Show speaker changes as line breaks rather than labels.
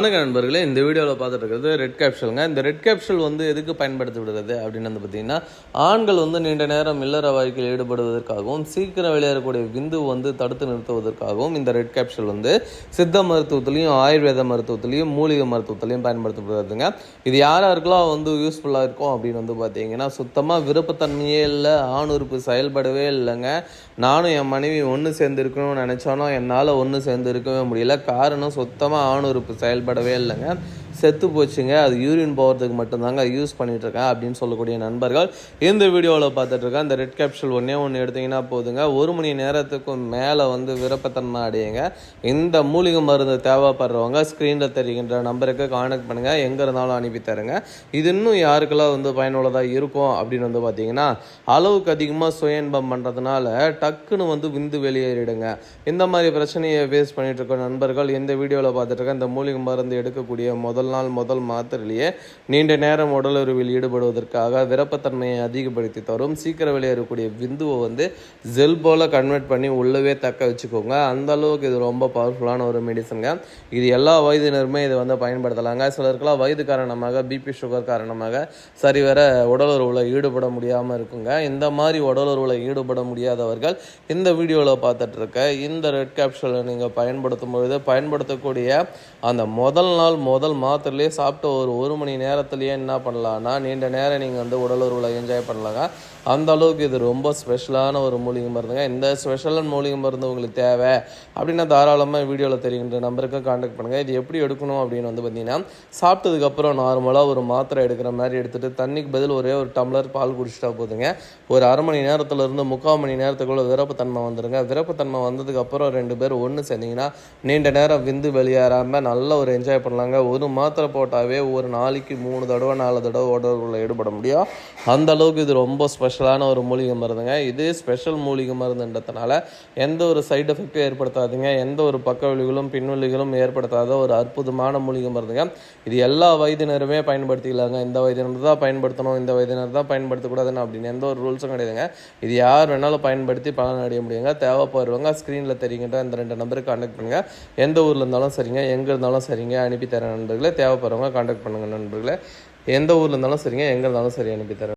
வணக்கம் நண்பர்களே, இந்த வீடியோவில் பார்த்துட்டு இருக்கிறது ரெட் கேப்சூலுங்க. இந்த ரெட் கேப்சூல் எதுக்கு பயன்படுத்தப்படுகிறது அப்படின்னு பார்த்தீங்கன்னா, ஆண்கள் நீண்ட நேரம் இல்லற வாழ்க்கையில் ஈடுபடுவதற்காகவும் சீக்கிரம் வெளியேறக்கூடிய விந்து தடுத்து நிறுத்துவதற்காகவும் இந்த ரெட் கேப்சூல் சித்த மருத்துவத்திலையும் ஆயுர்வேத மருத்துவத்திலையும் மூலிகை மருத்துவத்திலையும் பயன்படுத்தப்படுறதுங்க. இது யாருக்கெல்லாம் யூஸ்ஃபுல்லாக இருக்கும் அப்படின்னு பார்த்தீங்கன்னா, சுத்தமாக விருப்பத்தன்மையே இல்லை, ஆண் உறுப்பு செயல்படவே இல்லைங்க. நானும் என் மனைவி ஒன்று சேர்ந்து இருக்கணும்னு நினச்சானோ என்னால் ஒன்று சேர்ந்து இருக்கவே முடியல. காரணம் சுத்தமாக ஆண் உறுப்பு செயல்படவே இல்லைங்க, செத்து போச்சுங்க. அது யூரின் போகிறதுக்கு மட்டும்தாங்க யூஸ் பண்ணிகிட்ருக்கேன் அப்படின்னு சொல்லக்கூடிய நண்பர்கள் இந்த வீடியோவில் பார்த்துட்ருக்கேன். இந்த ரெட் கேப்சூல் ஒன்று எடுத்திங்கன்னா போதுங்க, 1 மணி நேரத்துக்கும் மேலே விருப்பத்தன்மை அடையுங்க. இந்த மூலிகை மருந்து தேவைப்படுறவங்க ஸ்க்ரீனில் தெரிகின்ற நம்பருக்கு கான்டாக்ட் பண்ணுங்கள், எங்கே இருந்தாலும் அனுப்பி தருங்க. இது இன்னும் யாருக்கெல்லாம் பயனுள்ளதாக இருக்கும் அப்படின்னு பார்த்தீங்கன்னா, அளவுக்கு அதிகமாக சுய இன்பம் பண்ணுறதுனால டக்குன்னு விந்து வெளியேறிடுங்க. இந்த மாதிரி பிரச்சனையை ஃபேஸ் பண்ணிட்டு இருக்க நண்பர்கள் இந்த வீடியோவில் பார்த்துட்ருக்கேன். இந்த மூலிகை மருந்து எடுக்கக்கூடிய முதல் மாத்திரையிலேயே நீண்ட நேரம் உடலுறவில் ஈடுபடுவதற்காக விருப்பத்தன்மையை அதிகப்படுத்தி தரும். சீக்கிரம் வெளியேறக்கூடிய விந்துவை ஜெல் போல கன்வெர்ட் பண்ணி உள்ளவே தக்க வச்சுக்கோங்க. அந்த அளவுக்கு இது ரொம்ப பவர்ஃபுல்லான ஒரு மெடிசனுங்க. இது எல்லா வயதினருமே இதை பயன்படுத்தலாங்க. சிலருக்கெல்லாம் வயது காரணமாக பிபி சுகர் காரணமாக சரிவர உடலுறவில் ஈடுபட முடியாமல் இருக்குங்க. இந்த மாதிரி உடலுறவில் ஈடுபட முடியாதவர்கள் இந்த வீடியோவில் பார்த்துட்டு இருக்க இந்த ரெட் கேப்சூலை நீங்கள் பயன்படுத்தும் பொழுது பயன்படுத்தக்கூடிய அந்த முதல் மாத்திரையிலே சாப்பிட்ட ஒரு மணி நேரத்துலேயே என்ன பண்ணலான்னா, நீண்ட நேரம் நீங்கள் உடலுறவில் என்ஜாய் பண்ணலாங்க. அந்த அளவுக்கு இது ரொம்ப ஸ்பெஷலான ஒரு மூலிகை மருந்துங்க. இந்த ஸ்பெஷலான மூலிகை மருந்து உங்களுக்கு தேவை அப்படின்னா தாராளமாக வீடியோவில் தெரிகின்ற நம்பருக்கு கான்டாக்ட் பண்ணுங்கள். இது எப்படி எடுக்கணும் அப்படின்னு பார்த்தீங்கன்னா, சாப்பிட்டதுக்கப்புறம் நார்மலாக ஒரு மாத்திரை எடுக்கிற மாதிரி எடுத்துகிட்டு தண்ணிக்கு பதில் ஒரே ஒரு டம்ளர் பால் குடிச்சிட்டா போதுங்க. ஒரு அரை மணி நேரத்துலேருந்து 3/4 மணி நேரத்துக்குள்ள விருப்பத்தன்மை வந்துடுங்க. விருப்பத்தன்மை வந்ததுக்கப்புறம் 2 பேர் ஒன்று சேர்ந்தீங்கன்னா நீண்ட நேரம் விந்து வெளியேறாமல் நல்ல ஒரு என்ஜாய் பண்ணலாங்க. ஒரு மாத்திரை போட்டாவே ஒரு நாளைக்கு 3 தடவை 4 தடவை உடலுக்குள்ள ஈடுபட முடியும். அந்த அளவுக்கு இது ரொம்ப ஸ்பெஷலான ஒரு மூலிகை மருந்துங்க. இது ஸ்பெஷல் மூலிகை மருந்துன்றதுனால எந்த ஒரு சைடு எஃபெக்டும் ஏற்படுத்தாதுங்க, எந்த ஒரு பக்க விளைவுகளும் பின்விளைவுகளும் ஏற்படுத்தாத ஒரு அற்புதமான மூலிகை மருந்துங்க. இது எல்லா வயதினருமே பயன்படுத்திக்கலாங்க. இந்த வயதினர் தான் பயன்படுத்தணும், இந்த வயதினர் தான் பயன்படுத்தக்கூடாதுன்னு அப்படின்னு எந்த ஒரு ரூல்ஸும் கிடையாதுங்க. இது யார் வேணாலும் பயன்படுத்தி பலன் அடைய முடியுங்க. தேவைப்படுறவங்க ஸ்க்ரீனில் தெரிகின்ற இந்த 2 நம்பருக்கு கான்டாக்ட் பண்ணுங்கள். எந்த ஊரில் இருந்தாலும் சரிங்க, எங்கே இருந்தாலும் சரிங்க, அனுப்பி தரேன் நண்பர்களே. தேவைப்படுறவங்க கான்டாக்ட் பண்ணுங்கள் நண்பர்களே. எந்த ஊரில் இருந்தாலும் சரிங்க, எங்கே இருந்தாலும் சரி, அனுப்பி தரேன்.